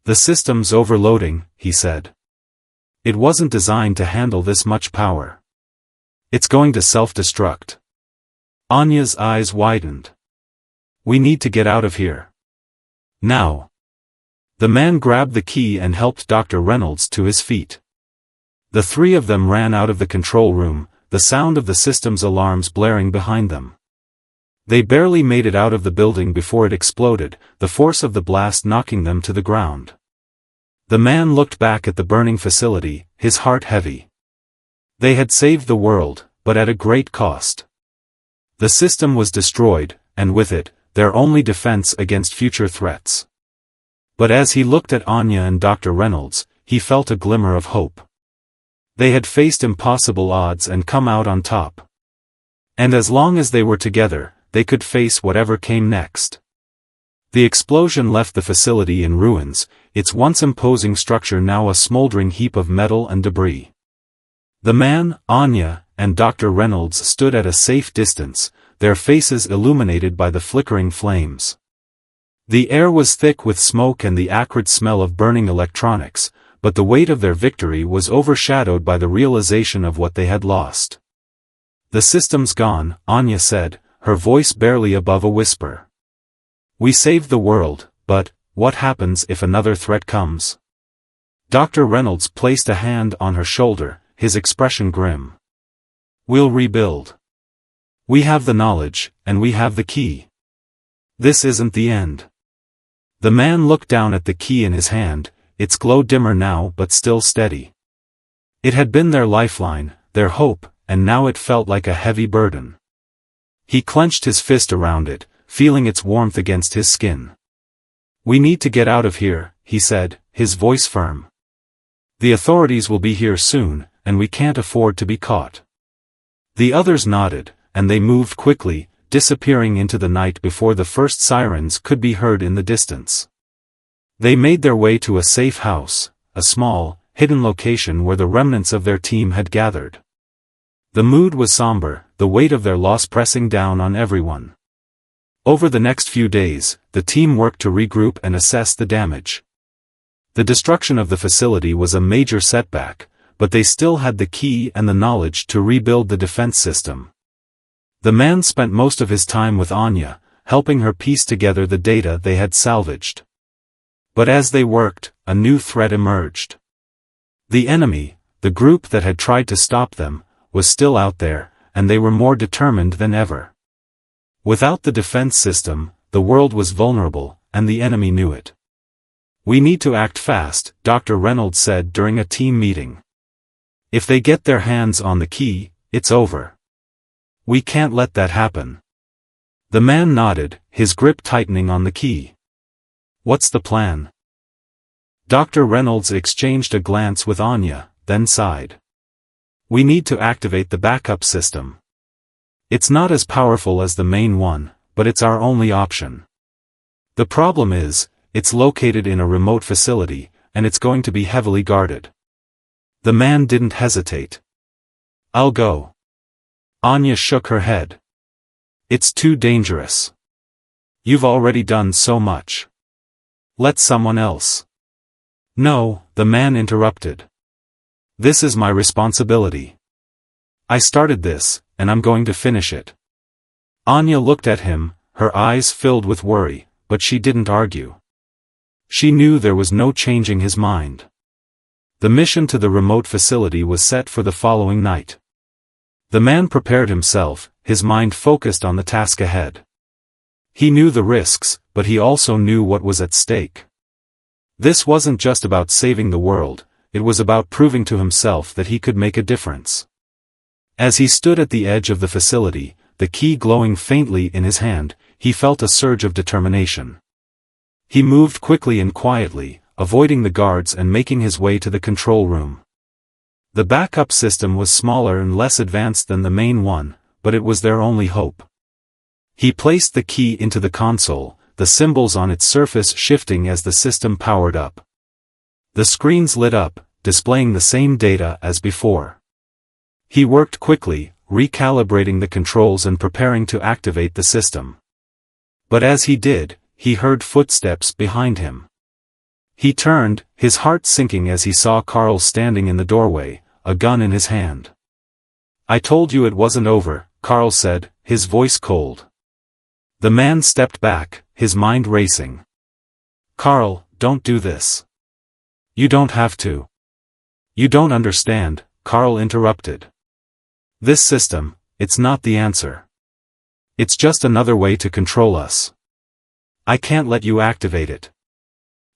S1: "The system's overloading," he said. "It wasn't designed to handle this much power. It's going to self-destruct." Anya's eyes widened. "We need to get out of here. Now." The man grabbed the key and helped Dr. Reynolds to his feet. The 3 of them ran out of the control room, the sound of the system's alarms blaring behind them. They barely made it out of the building before it exploded, the force of the blast knocking them to the ground. The man looked back at the burning facility, his heart heavy. They had saved the world, but at a great cost. The system was destroyed, and with it, their only defense against future threats. But as he looked at Anya and Dr. Reynolds, he felt a glimmer of hope. They had faced impossible odds and come out on top. And as long as they were together, they could face whatever came next. The explosion left the facility in ruins, its once imposing structure now a smoldering heap of metal and debris. The man, Anya, and Dr. Reynolds stood at a safe distance, their faces illuminated by the flickering flames. The air was thick with smoke and the acrid smell of burning electronics, but the weight of their victory was overshadowed by the realization of what they had lost. "The system's gone," Anya said, her voice barely above a whisper. "We saved the world, but what happens if another threat comes?" Dr. Reynolds placed a hand on her shoulder, his expression grim. "We'll rebuild. We have the knowledge, and we have the key. This isn't the end." The man looked down at the key in his hand, its glow dimmer now but still steady. It had been their lifeline, their hope, and now it felt like a heavy burden. He clenched his fist around it, feeling its warmth against his skin. "We need to get out of here," he said, his voice firm. "The authorities will be here soon, and we can't afford to be caught." The others nodded, and they moved quickly, disappearing into the night before the first sirens could be heard in the distance. They made their way to a safe house, a small, hidden location where the remnants of their team had gathered. The mood was somber, the weight of their loss pressing down on everyone. Over the next few days, the team worked to regroup and assess the damage. The destruction of the facility was a major setback, but they still had the key and the knowledge to rebuild the defense system. The man spent most of his time with Anya, helping her piece together the data they had salvaged. But as they worked, a new threat emerged. The enemy, the group that had tried to stop them, was still out there, and they were more determined than ever. Without the defense system, the world was vulnerable, and the enemy knew it. "We need to act fast," Dr. Reynolds said during a team meeting. "If they get their hands on the key, it's over. We can't let that happen." The man nodded, his grip tightening on the key. "What's the plan?" Dr. Reynolds exchanged a glance with Anya, then sighed. "We need to activate the backup system. It's not as powerful as the main one, but it's our only option. The problem is, it's located in a remote facility, and it's going to be heavily guarded." The man didn't hesitate. "I'll go." Anya shook her head. "It's too dangerous. You've already done so much. Let someone else." "No," the man interrupted. "This is my responsibility. I started this, and I'm going to finish it." Anya looked at him, her eyes filled with worry, but she didn't argue. She knew there was no changing his mind. The mission to the remote facility was set for the following night. The man prepared himself, his mind focused on the task ahead. He knew the risks, but he also knew what was at stake. This wasn't just about saving the world, it was about proving to himself that he could make a difference. As he stood at the edge of the facility, the key glowing faintly in his hand, he felt a surge of determination. He moved quickly and quietly, avoiding the guards and making his way to the control room. The backup system was smaller and less advanced than the main one, but it was their only hope. He placed the key into the console, the symbols on its surface shifting as the system powered up. The screens lit up, displaying the same data as before. He worked quickly, recalibrating the controls and preparing to activate the system. But as he did, he heard footsteps behind him. He turned, his heart sinking as he saw Carl standing in the doorway, a gun in his hand. "I told you it wasn't over," Carl said, his voice cold. The man stepped back, his mind racing. "Carl, don't do this. You don't have to." "You don't understand," Carl interrupted. "This system, it's not the answer. It's just another way to control us. I can't let you activate it."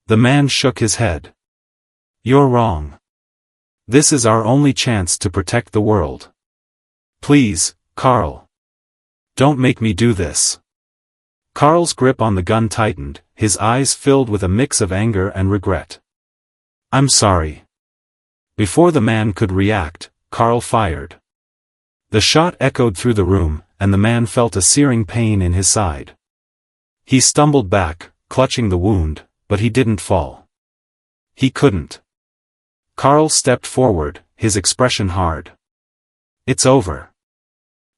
S1: The man shook his head. "You're wrong. This is our only chance to protect the world. Please, Carl. Don't make me do this." Carl's grip on the gun tightened, his eyes filled with a mix of anger and regret. "I'm sorry." Before the man could react, Carl fired. The shot echoed through the room, and the man felt a searing pain in his side. He stumbled back, clutching the wound, but he didn't fall. He couldn't. Carl stepped forward, his expression hard. "It's over."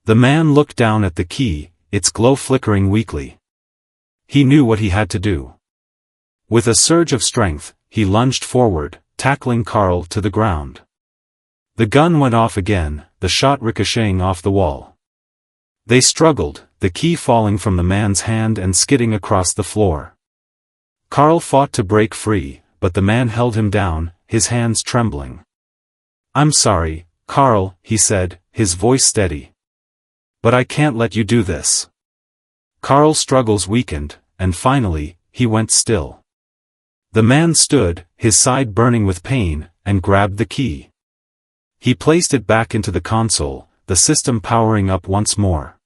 S1: The man looked down at the key, its glow flickering weakly. He knew what he had to do. With a surge of strength, he lunged forward, tackling Carl to the ground. The gun went off again, the shot ricocheting off the wall. They struggled, the key falling from the man's hand and skidding across the floor. Carl fought to break free, but the man held him down, his hands trembling. "I'm sorry, Carl," he said, his voice steady. "But I can't let you do this." Carl's struggles weakened, and finally, he went still. The man stood, his side burning with pain, and grabbed the key. He placed it back into the console, the system powering up once more.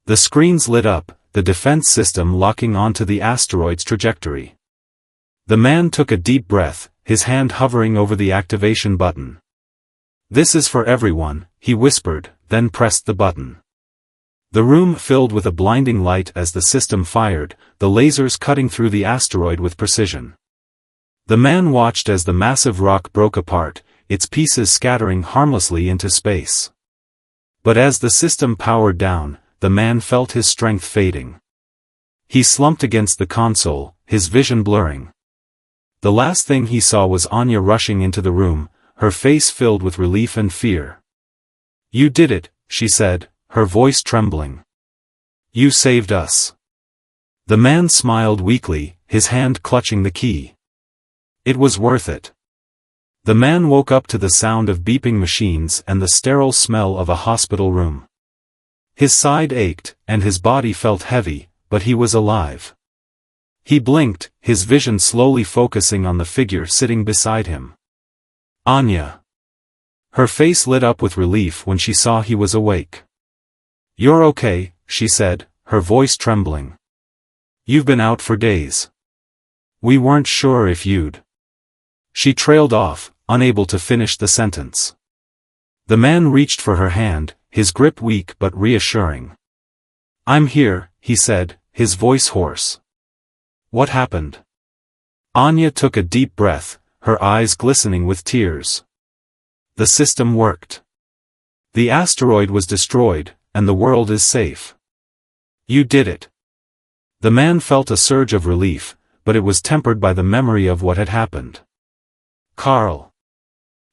S1: The screens lit up, the defense system locking onto the asteroid's trajectory. The man took a deep breath, his hand hovering over the activation button. "This is for everyone," he whispered, then pressed the button. The room filled with a blinding light as the system fired, the lasers cutting through the asteroid with precision. The man watched as the massive rock broke apart, its pieces scattering harmlessly into space. But as the system powered down, the man felt his strength fading. He slumped against the console, his vision blurring. The last thing he saw was Anya rushing into the room, her face filled with relief and fear. "You did it," she said, her voice trembling. "You saved us." The man smiled weakly, his hand clutching the key. "It was worth it." The man woke up to the sound of beeping machines and the sterile smell of a hospital room. His side ached, and his body felt heavy, but he was alive. He blinked, his vision slowly focusing on the figure sitting beside him. Anya. Her face lit up with relief when she saw he was awake. "You're okay," she said, her voice trembling. "You've been out for days. We weren't sure if you'd..." She trailed off, unable to finish the sentence. The man reached for her hand, his grip weak but reassuring. "I'm here," he said, his voice hoarse. "What happened?" Anya took a deep breath, her eyes glistening with tears. "The system worked. The asteroid was destroyed, and the world is safe. You did it." The man felt a surge of relief, but it was tempered by the memory of what had happened. "Carl."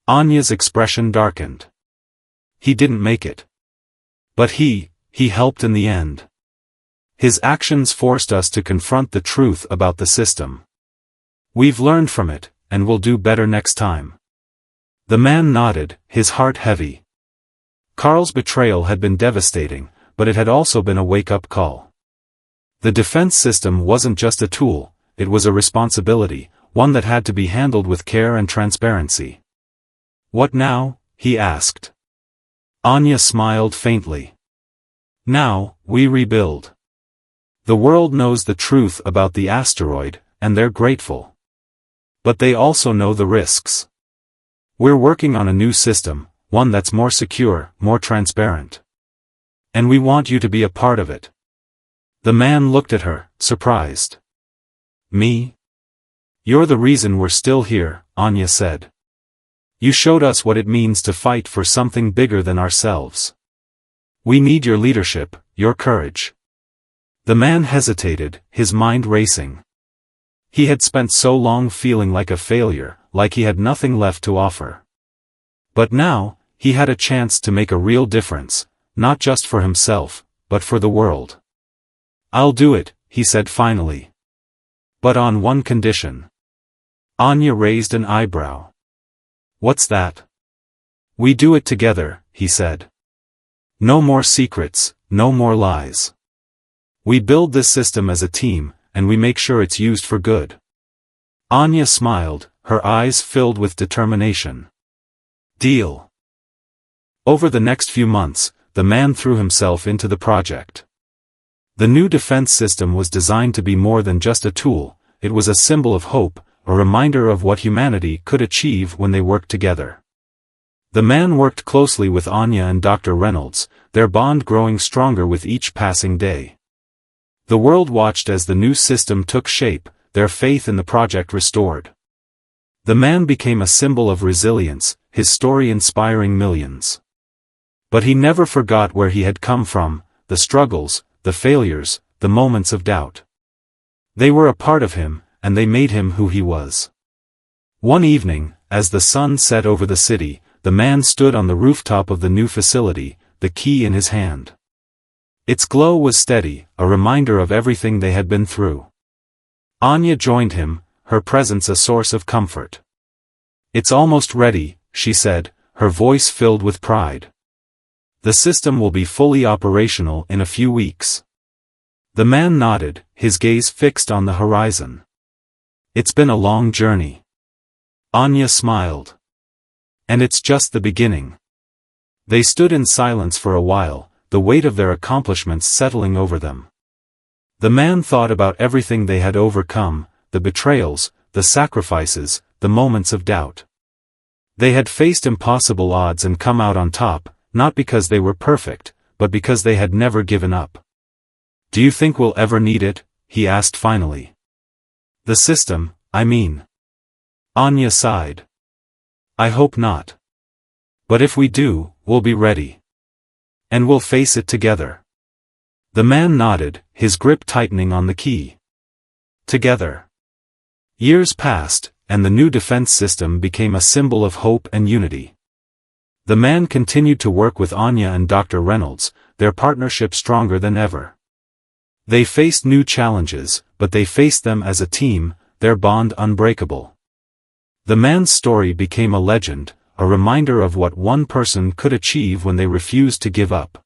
S1: Anya's expression darkened. "He didn't make it. But he helped in the end. His actions forced us to confront the truth about the system. We've learned from it, and we'll do better next time." The man nodded, his heart heavy. Carl's betrayal had been devastating, but it had also been a wake-up call. The defense system wasn't just a tool, it was a responsibility, one that had to be handled with care and transparency. "What now?" he asked. Anya smiled faintly. "Now, we rebuild. The world knows the truth about the asteroid, and they're grateful. But they also know the risks. We're working on a new system, one that's more secure, more transparent. And we want you to be a part of it." The man looked at her, surprised. "Me? You're the reason we're still here," Anya said. "You showed us what it means to fight for something bigger than ourselves. We need your leadership, your courage." The man hesitated, his mind racing. He had spent so long feeling like a failure, like he had nothing left to offer. But now, he had a chance to make a real difference, not just for himself, but for the world. "I'll do it," he said finally. "But on one condition." Anya raised an eyebrow. "What's that?" "We do it together," he said. "No more secrets, no more lies. We build this system as a team, and we make sure it's used for good." Anya smiled, her eyes filled with determination. "Deal." Over the next few months, the man threw himself into the project. The new defense system was designed to be more than just a tool, it was a symbol of hope, a reminder of what humanity could achieve when they worked together. The man worked closely with Anya and Dr. Reynolds, their bond growing stronger with each passing day. The world watched as the new system took shape, their faith in the project restored. The man became a symbol of resilience, his story inspiring millions. But he never forgot where he had come from, the struggles, the failures, the moments of doubt. They were a part of him, and they made him who he was. One evening, as the sun set over the city, the man stood on the rooftop of the new facility, the key in his hand. Its glow was steady, a reminder of everything they had been through. Anya joined him, her presence a source of comfort. "It's almost ready," she said, her voice filled with pride. "The system will be fully operational in a few weeks." The man nodded, his gaze fixed on the horizon. It's been a long journey. Anya smiled. And it's just the beginning. They stood in silence for a while, the weight of their accomplishments settling over them. The man thought about everything they had overcome, the betrayals, the sacrifices, the moments of doubt. They had faced impossible odds and come out on top, not because they were perfect, but because they had never given up. Do you think we'll ever need it? He asked finally. The system, I mean. Anya sighed. I hope not. But if we do, we'll be ready. And we'll face it together. The man nodded, his grip tightening on the key. Together. Years passed, and the new defense system became a symbol of hope and unity. The man continued to work with Anya and Dr. Reynolds, their partnership stronger than ever. They faced new challenges, but they faced them as a team, their bond unbreakable. The man's story became a legend, a reminder of what one person could achieve when they refused to give up.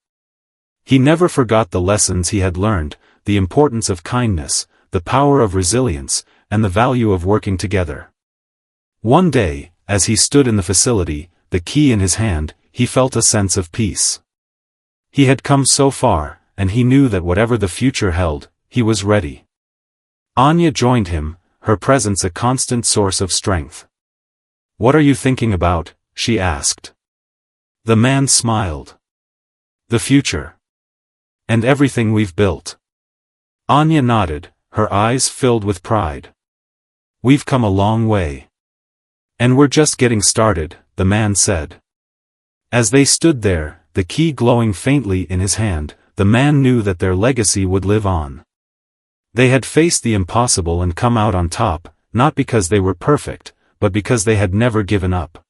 S1: He never forgot the lessons he had learned, the importance of kindness, the power of resilience, and the value of working together. One day, as he stood in the facility, the key in his hand, he felt a sense of peace. He had come so far, and he knew that whatever the future held, he was ready. Anya joined him, her presence a constant source of strength. What are you thinking about? She asked. The man smiled. The future. And everything we've built. Anya nodded, her eyes filled with pride. We've come a long way. And we're just getting started, the man said. As they stood there, the key glowing faintly in his hand, the man knew that their legacy would live on. They had faced the impossible and come out on top, not because they were perfect, but because they had never given up.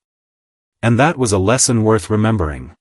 S1: And that was a lesson worth remembering.